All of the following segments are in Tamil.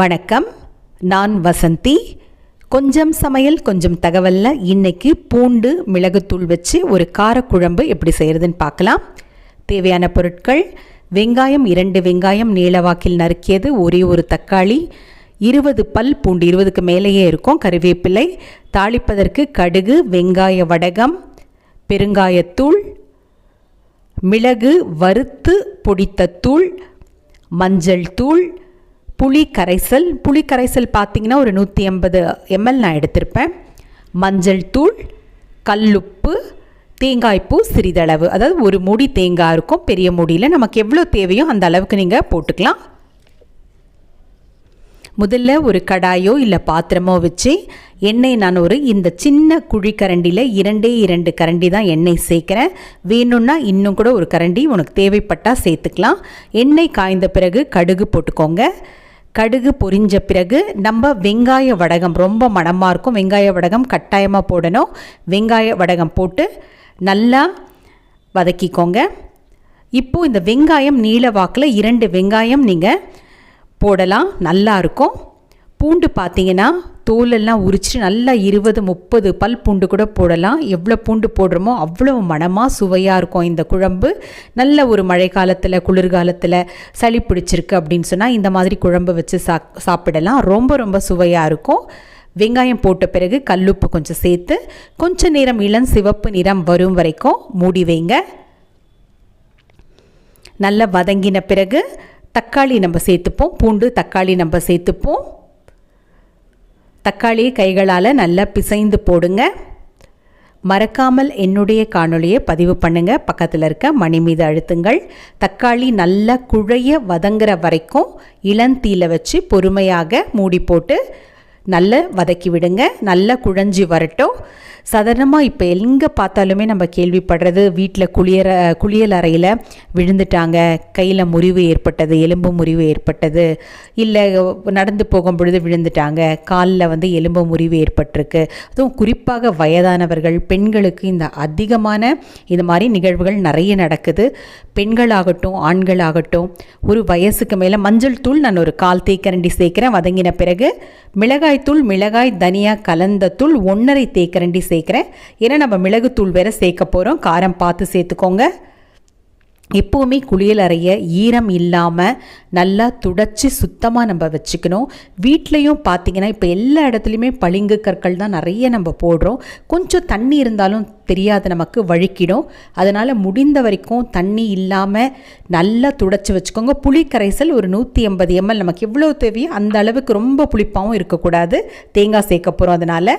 வணக்கம், நான் வசந்தி. கொஞ்சம் சமையல் கொஞ்சம் தகவலில் இன்றைக்கி பூண்டு மிளகுத்தூள் வச்சு ஒரு காரக்குழம்பு எப்படி செய்கிறதுன்னு பார்க்கலாம். தேவையான பொருட்கள்: வெங்காயம் 2 வெங்காயம் நீளவாக்கில் நறுக்கியது, ஒரே ஒரு தக்காளி, 20 பல் பூண்டு, 20க்கு மேலேயே இருக்கும், கறிவேப்பிலை, தாளிப்பதற்கு கடுகு, வெங்காய வடகம், பெருங்காயத்தூள், மிளகு வறுத்து பொடித்த தூள், மஞ்சள் தூள், புளி கரைசல் பார்த்திங்கன்னா ஒரு 150 ml நான் எடுத்திருப்பேன், மஞ்சள் தூள், கல்லுப்பு, தேங்காய்ப்பூ சிறிதளவு, அதாவது ஒரு மூடி தேங்காய் இருக்கும், பெரிய மூடியில் நமக்கு எவ்வளோ தேவையோ அந்த அளவுக்கு நீங்கள் போட்டுக்கலாம். முதல்ல ஒரு கடாயோ இல்லை பாத்திரமோ வச்சு எண்ணெய் நான் இந்த சின்ன குழிக்கரண்டியில் 2 கரண்டி தான் எண்ணெய் சேர்க்குறேன். வேணும்னா இன்னும் கூட ஒரு கரண்டி உனக்கு தேவைப்பட்டால் சேர்த்துக்கலாம். எண்ணெய் காய்ந்த பிறகு கடுகு போட்டுக்கோங்க. கடுகு பொரிஞ்ச பிறகு நம்ம வெங்காய வடகம், ரொம்ப மணமாக இருக்கும், வெங்காய வடகம் கட்டாயமாக போடணும். வெங்காய வடகம் போட்டு நல்லா வதக்கிக்கோங்க. இப்போது இந்த வெங்காயம் நீல வாக்கில் 2 வெங்காயம் நீங்கள் போடலாம், நல்லா இருக்கும். பூண்டு பார்த்தீங்கன்னா தோலெல்லாம் உரித்து நல்லா 20-30 பல் பூண்டு கூட போடலாம். எவ்வளோ பூண்டு போடுறோமோ அவ்வளோ மணமாக சுவையாக இருக்கும் இந்த குழம்பு. நல்ல ஒரு மழை காலத்தில் குளிர்காலத்தில் சளி பிடிச்சிருக்கு அப்படின்னு சொன்னால் இந்த மாதிரி குழம்பு வச்சு சாப்பிடலாம், ரொம்ப சுவையாக இருக்கும். வெங்காயம் போட்ட பிறகு கல்லுப்பு கொஞ்சம் சேர்த்து கொஞ்சம் நேரம் இளம் சிவப்பு நிறம் வரும் வரைக்கும் மூடி வைங்க. நல்லா வதங்கின பிறகு தக்காளி நம்ம சேர்த்துப்போம், பூண்டு தக்காளி நம்ம சேர்த்துப்போம். தக்காளியை கைகளால் நல்லா பிசைந்து போடுங்க. மறக்காமல் என்னுடைய காணொளியை பதிவு பண்ணுங்கள், பக்கத்தில் இருக்க மணி மீது அழுத்துங்கள். தக்காளி நல்லா குழைய வதங்குற வரைக்கும் இளந்தீல வச்சு பொறுமையாக மூடி போட்டு நல்லா வதக்கி விடுங்க. நல்லா குழஞ்சி வரட்டும். சாதாரணமாக இப்போ எங்கே பார்த்தாலுமே நம்ம கேள்விப்படுறது, வீட்டில் குளியல் அறையில் விழுந்துட்டாங்க, கையில் முறிவு ஏற்பட்டது, எலும்பு முறிவு ஏற்பட்டது, இல்லை நடந்து போகும் பொழுது விழுந்துட்டாங்க, காலில் எலும்பு முறிவு ஏற்பட்டிருக்கு. அதுவும் குறிப்பாக வயதானவர்கள், பெண்களுக்கு இந்த அதிகமான இது மாதிரி நிகழ்வுகள் நிறைய நடக்குது. பெண்களாகட்டும் ஆண்களாகட்டும், ஒரு வயசுக்கு மேலே மஞ்சள் தூள் நான் ஒரு 1/4 தேக்கரண்டி சேர்க்குறேன். வதங்கின பிறகு மிளகாய் தூள், மிளகாய் தனியா கலந்த தூள் 1/2 தேக்கரண்டி சேர்க்குறேன். ஏன்னா நம்ம மிளகுத்தூள் வேற சேர்க்க போகிறோம், காரம் பார்த்து சேர்த்துக்கோங்க. எப்போவுமே குளியல் அறையை ஈரம் இல்லாமல் நல்லா துடைச்சி சுத்தமாக நம்ம வச்சுக்கணும். வீட்லேயும் பார்த்திங்கன்னா இப்போ எல்லா இடத்துலையுமே பளிங்கு கற்கள் தான் நிறைய நம்ம போடுறோம். கொஞ்சம் தண்ணி இருந்தாலும் தெரியாது, நமக்கு வழுக்கிடும். அதனால் முடிந்த வரைக்கும் தண்ணி இல்லாமல் நல்லா துடைச்சி வச்சுக்கோங்க. புளி கரைசல் ஒரு 180 ml, நமக்கு எவ்வளோ தேவையோ அந்த அளவுக்கு, ரொம்ப புளிப்பாகவும் இருக்கக்கூடாது, தேங்காய் சேர்க்க போகிறோம். அதனால்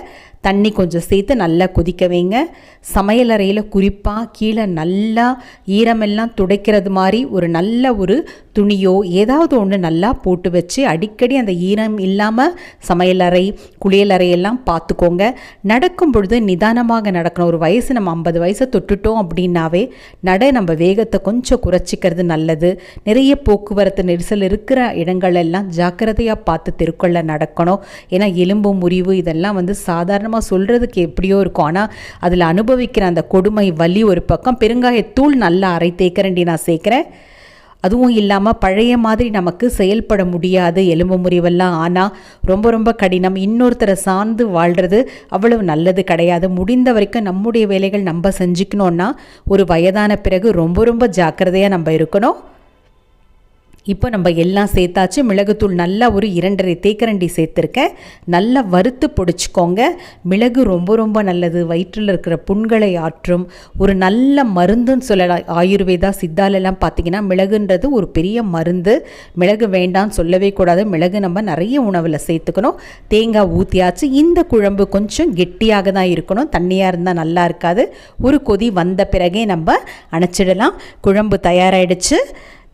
தண்ணி கொஞ்சம் சேர்த்து நல்லா கொதிக்க வைங்க. சமையல் அறையில் குறிப்பாக கீழே நல்லா ஈரமெல்லாம் துடைக்கிறது மாதிரி ஒரு நல்ல ஒரு துணியோ ஏதாவது ஒன்று நல்லா போட்டு வச்சு அடிக்கடி அந்த ஈரம் இல்லாமல் சமையலறை குளியலறையெல்லாம் பார்த்துக்கோங்க. நடக்கும் பொழுது நிதானமாக நடக்கணும். ஒரு வயசு நம்ம 50 வயசை தொட்டுட்டோம் அப்படின்னாவே நம்ம வேகத்தை கொஞ்சம் குறைச்சிக்கிறது நல்லது. நிறைய போக்குவரத்து நெரிசல் இருக்கிற இடங்களெல்லாம் ஜாக்கிரதையாக பார்த்து தெருக்களில் நடக்கணும். ஏன்னா எலும்பு முறிவு இதெல்லாம் சாதாரணமாக சொல்கிறதுக்கு எப்படியோ இருக்கும், ஆனால் அதில் அனுபவிக்கிற அந்த கொடுமை வலி ஒரு பக்கம். பெருங்காயத்தூள் நல்லா 1/2 தேக்கரண்டி நான் சேர்க்குறேன். அதுவும் இல்லாமல் பழைய மாதிரி நமக்கு செயல்பட முடியாது, எலும்பு முறிவெல்லாம் ஆனால் ரொம்ப கடினம். இன்னொருத்தரை சார்ந்து வாழ்கிறது அவ்வளவு நல்லது கிடையாது. முடிந்த வரைக்கும் நம்முடைய வேலைகள் நம்ம செஞ்சுக்கணுன்னா ஒரு வயதான பிறகு ரொம்ப ஜாக்கிரதையாக நம்ம இருக்கணும். இப்போ நம்ம எல்லாம் சேர்த்தாச்சு. மிளகுத்தூள் நல்லா ஒரு 2/2 தேக்கரண்டி சேர்த்துருக்கேன். நல்லா வறுத்து பொடிச்சுக்கோங்க. மிளகு ரொம்ப நல்லது, வயிற்றில் இருக்கிற புண்களை ஆற்றும் ஒரு நல்ல மருந்துன்னு சொல்லலாம். ஆயுர்வேதா சித்தாலெல்லாம் பார்த்திங்கன்னா மிளகுன்றது ஒரு பெரிய மருந்து. மிளகு வேண்டான்னு சொல்லவே கூடாது. மிளகு நம்ம நிறைய உணவில் சேர்த்துக்கணும். தேங்காய் ஊற்றியாச்சு. இந்த குழம்பு கொஞ்சம் கெட்டியாக தான் இருக்கணும், தண்ணியாக இருந்தால் நல்லா இருக்காது. ஒரு கொதி வந்த பிறகே நம்ம அணைச்சிடலாம். குழம்பு தயாராகிடுச்சு.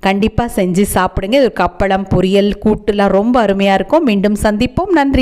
கண்டிப்பாக செஞ்சு சாப்பிடுங்க. இது கப்பளம் பொரியல் கூட்டுலாம் ரொம்ப அருமையாக இருக்கும். மீண்டும் சந்திப்போம். நன்றி.